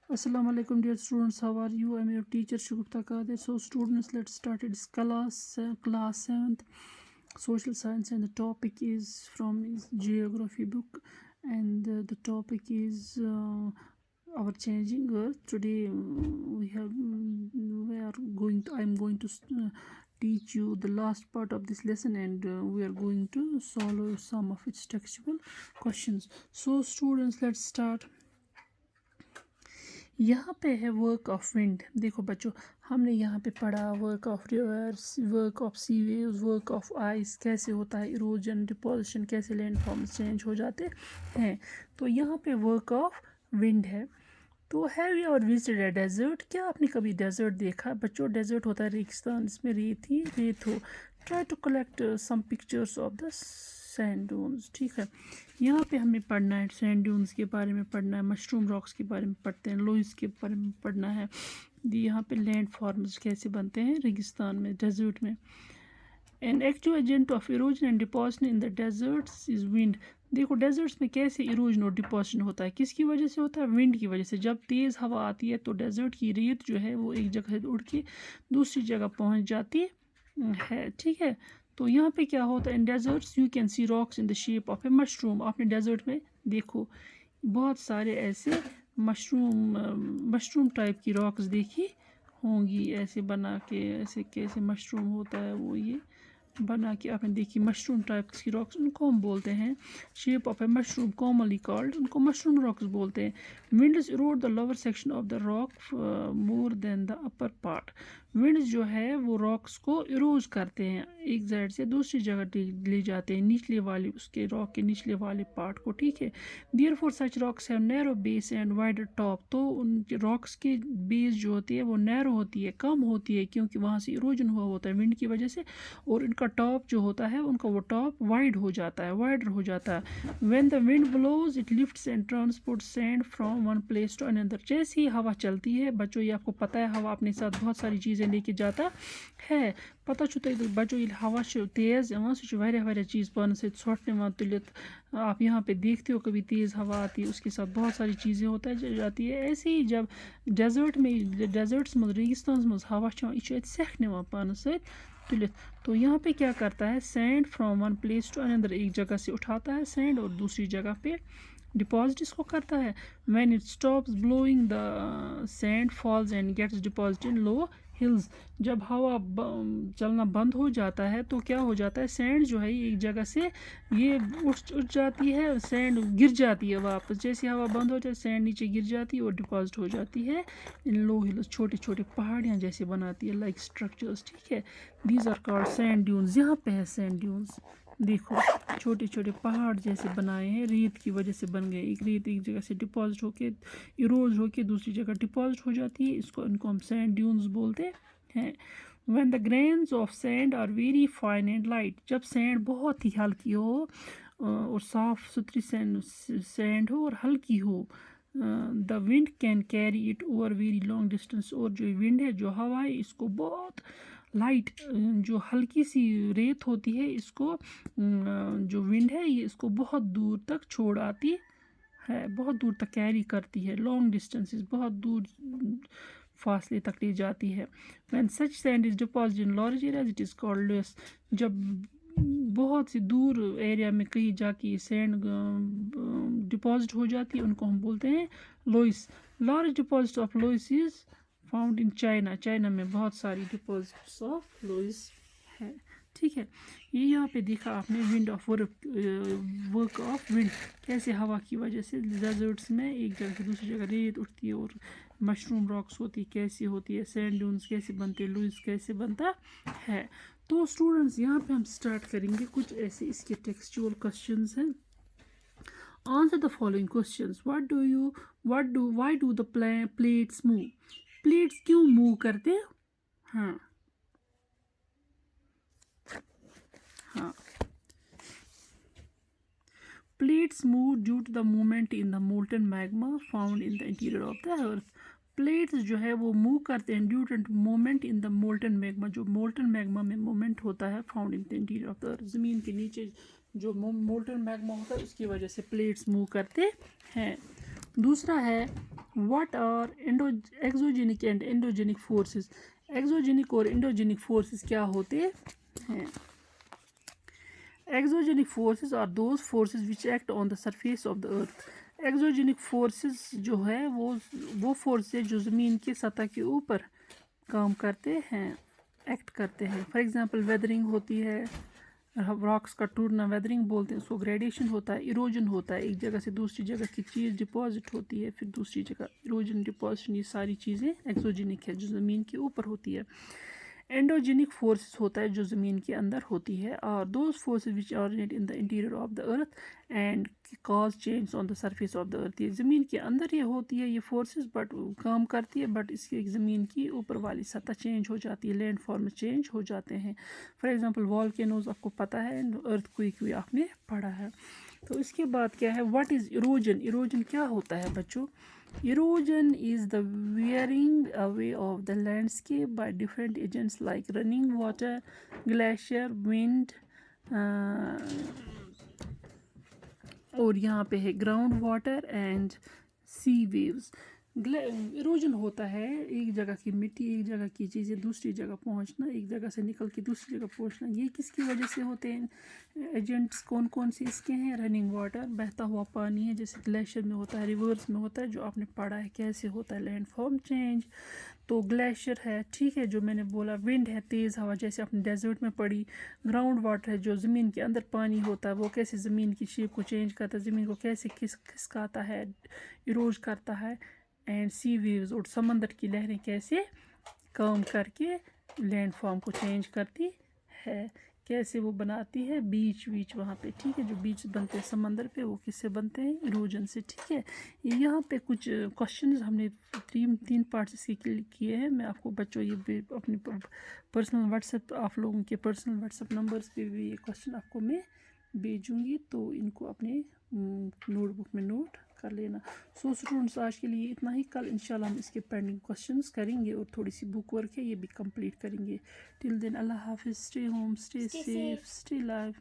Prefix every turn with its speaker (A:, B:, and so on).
A: Assalamu alaikum dear students, how are you? I am your teacher Shugupta Kadir. So students, let's start its class 7th social science, and the topic is from his geography book, and the topic is our changing earth. Today I'm going to teach you the last part of this lesson, and we are going to solve some of its textual questions. So students, let's start. यहाँ पे है work of wind. देखो बच्चों, हमने यहाँ पे पढ़ा work of rivers, work of sea waves, work of ice, कैसे होता है इरोजन, डिपोजिशन, कैसे लैंड फॉर्म्स चेंज हो जाते हैं. तो यहाँ पे वर्क ऑफ विंड है. तो have you ever visited a desert? क्या आपने कभी डेजर्ट देखा? बच्चों, डेजर्ट होता है रेगिस्तान, इसमें रेत ही रेत हो. Try to collect some pictures of the sand dunes. ठीक है, यहाँ पे हमें पढ़ना है सैंड ड्यून्स के बारे में पढ़ना है, मशरूम रॉक्स के बारे में पढ़ते हैं, लोइस के बारे में पढ़ना है, यहाँ पे लैंड फॉर्म्स कैसे बनते हैं रेगिस्तान में, डेजर्ट में. An active agent of erosion and deposition in the deserts is wind. देखो डेजर्ट्स में कैसे इरोजन और डिपोजिशन होता है, किसकी वजह से होता है? विंड की वजह से. जब तेज़ हवा आती है तो डेजर्ट की रेत जो है वो एक जगह से उड़ के दूसरी जगह पहुँच जाती है. ठीक है, तो यहाँ पे क्या होता है, इन desserts you can see rocks in the shape of A mushroom. आपने डेजर्ट में देखो बहुत सारे ऐसे मशरूम टाइप की रॉक्स देखी होंगी, ऐसे बना के, ऐसे कैसे मशरूम होता है वो ये बना के आपने देखी, मशरूम टाइप की रॉक्स, उनको हम बोलते हैं shape of A mushroom, commonly called, उनको मशरूम रॉक्स बोलते हैं. Winds Erode the lower section of the rock more than the upper part. Winds जो है वो रॉक्स को इरोज करते हैं, एक साइड से दूसरी जगह ले जाते हैं, निचले वाले उसके रॉक के निचले वाले पार्ट को. ठीक है, therefore such rocks have narrow base and wider top. तो उन रॉक्स की बेस जो होती है वो नैरो होती है, कम होती है, क्योंकि वहाँ से इरोजन हुआ होता है विंड की वजह से, और इनका टॉप जो होता है उनका वो टॉप वाइड हो जाता है, वाइडर हो जाता है. When the wind blows it lifts and transport sand from one place to another. जैसे ही हवा चलती है बच्चों, ये आपको पता है हवा अपने साथ बहुत सारी चीज़ें लेके जाता है. पता छुटे बच्चों, ये हवा से तेज़ वारिया चीज़ पान से छोटने तुलित. आप यहाँ पे देखते हो कभी तेज़ हवा आती है, उसके साथ बहुत सारी चीज़ें होता है जाती है. ऐसे ही जब डेजर्ट्स में रेगिस्तान में हवा यह सेख निवान पान से तुलित. तो यहाँ पे क्या करता है, sand from one place to another, एक जगह से उठाता है सैंड और दूसरी जगह पे डिपॉजिट इसको करता है. When it stops blowing the sand falls and gets deposit in low hills. जब हवा चलना बंद हो जाता है तो क्या हो जाता है, सैंड जो है एक जगह से ये उठ जाती है, सैंड गिर जाती है वापस. जैसे हवा बंद हो जाए सैंड नीचे गिर जाती है और डिपॉजिट हो जाती है इन लो हिल्स, छोटे छोटे पहाड़ियाँ जैसे बनाती है, लाइक स्ट्रक्चर्स. ठीक है, these are called sand dunes. यहाँ पे है सैंड ड्यून्स, देखो छोटे छोटे पहाड़ जैसे बनाए हैं, रेत की वजह से बन गए. एक रेत एक जगह से डिपॉजिट होके इरोज होके दूसरी जगह डिपॉजिट हो जाती है, इनको हम सैंड ड्यून्स बोलते हैं. When the grains of sand are very fine and light, जब सैंड बहुत ही हल्की हो और साफ़ सुथरी सैंड हो और हल्की हो, the wind can carry it over very long distance. और जो विंड है, जो हवा है, इसको बहुत लाइट, जो हल्की सी रेत होती है, इसको जो विंड है ये इसको बहुत दूर तक छोड़ आती है, बहुत दूर तक कैरी करती है, लॉन्ग डिस्टेंसेस, बहुत दूर फासले तक ले जाती है. When such sand is deposit in large areas it is called loess. जब बहुत सी दूर एरिया में कहीं जाके सैंड डिपॉजिट हो जाती है, उनको हम बोलते हैं loess. Large deposit of loess is found in China. China में बहुत सारी डिपॉजिट्स ऑफ लोइस है. ठीक है, ये यहाँ पे देखा आपने wind of work of wind, कैसे हवा की वजह से डेजर्ट्स में एक जगह से दूसरी जगह रेत उठती है, और मशरूम रॉक्स होती कैसी होती है, सैंड ड्यून्स कैसे बनते हैं, लुइस कैसे बनता है. तो स्टूडेंट्स, यहाँ पे हम स्टार्ट करेंगे कुछ ऐसे इसके टेक्सचुअल क्वेश्चंस हैं. Answer the following questions. Why do the plates move. Plates क्यों मूव करते हैं? हाँ, plates move due to the movement in the molten magma found in the interior of the earth. Plates जो है वो move करते हैं due to movement in the molten magma. जो मोल्टन मैग्मा में मूवमेंट होता है found in the interior of the earth. ज़मीन के नीचे जो मोल्टन मैग्मा होता है उसकी वजह से प्लेट्स मूव करते हैं. दूसरा है What are exogenic and endogenic forces? Exogenic اور endogenic forces کیا ہوتے ہیں؟ Exogenic forces are those forces which act on the surface of the earth. Exogenic forces جو ہے وہ فورس ہے جو زمین کی سطح کے اوپر کام کرتے ہیں، ایکٹ کرتے ہیں. فار ایگزامپل ویدرنگ ہوتی ہے، راکس کا ٹوٹنا ویدرنگ بولتے ہیں اس کو. گریڈیشن ہوتا ہے، ایروجن ہوتا ہے، ایک جگہ سے دوسری جگہ کی چیز ڈپازٹ ہوتی ہے، پھر دوسری جگہ ایروجن ڈپازیشن، یہ ساری چیزیں ایکزوجینک ہے جو زمین کے اوپر ہوتی ہے. اینڈوجینک فورسز ہوتا ہے جو زمین کے اندر ہوتی ہے. اور those forces which originate in the interior of the earth and cause change on the surface of the earth. یہ زمین کے اندر یہ ہوتی ہے یہ فورسز، بٹ کام کرتی ہے، بٹ اس کی زمین کی اوپر والی سطح چینج ہو جاتی ہے، لینڈ فارم چینج ہو جاتے ہیں. فار ایگزامپل والکینوز آپ کو پتہ ہے، ارتھ کوئک بھی آپ نے پڑھا ہے. تو اس کے بعد کیا ہے، واٹ از ایروجن؟ ایروجن کیا ہوتا ہے بچوں؟ Erosion is the wearing away of the landscape by different agents like running water, glacier, wind, اور یہاں پہ ہے ground water and sea waves. Erosion ہوتا ہے ایک جگہ کی مٹی، ایک جگہ کی چیزیں دوسری جگہ پہنچنا، ایک جگہ سے نکل کے دوسری جگہ پہنچنا. یہ کس کی وجہ سے ہوتے ہیں ایجنٹس؟ کون کون سے اس کے ہیں؟ رننگ واٹر، بہتا ہوا پانی ہے، جیسے گلیشیئر میں ہوتا ہے، ریورس میں ہوتا ہے، جو آپ نے پڑھا ہے کیسے ہوتا ہے لینڈ فارم چینج. تو گلیشیئر ہے، ٹھیک ہے، جو میں نے بولا. ونڈ ہے، تیز ہوا، جیسے آپ نے ڈیزرٹ میں پڑھی. گراؤنڈ واٹر ہے جو زمین کے اندر پانی ہوتا ہے، وہ کیسے زمین کی شیپ کو چینج کرتا ہے، زمین کو کیسے کھسکاتا ہے، ایروج کرتا ہے. اینڈ سی ویوز، اور سمندر کی لہریں کیسے کام کر کے لینڈ فارم کو چینج کرتی ہے، کیسے وہ بناتی ہے بیچ ویچ وہاں پہ. ٹھیک ہے، جو بیچ بنتے ہیں سمندر پہ وہ کس سے بنتے ہیں؟ ایروجن سے. ٹھیک ہے، یہاں پہ کچھ کوشچنز ہم نے تین پارٹس اس کے کیے ہیں. میں آپ کو بچوں یہ اپنی پرسنل واٹس ایپ، آپ لوگوں کے پرسنل واٹس ایپ نمبرس پہ بھی یہ کوشچن آپ کو میں بھیجوں گی، تو ان کو اپنے نوٹ بک میں نوٹ کر لینا. سو اسٹوڈنٹس آج کے لیے اتنا ہی. کل انشاءاللہ ہم اس کے پینڈنگ کوشچنس کریں گے اور تھوڑی سی بک ورک ہے یہ بھی کمپلیٹ کریں گے. ٹل دین اللہ حافظ. Stay home, stay safe, stay life.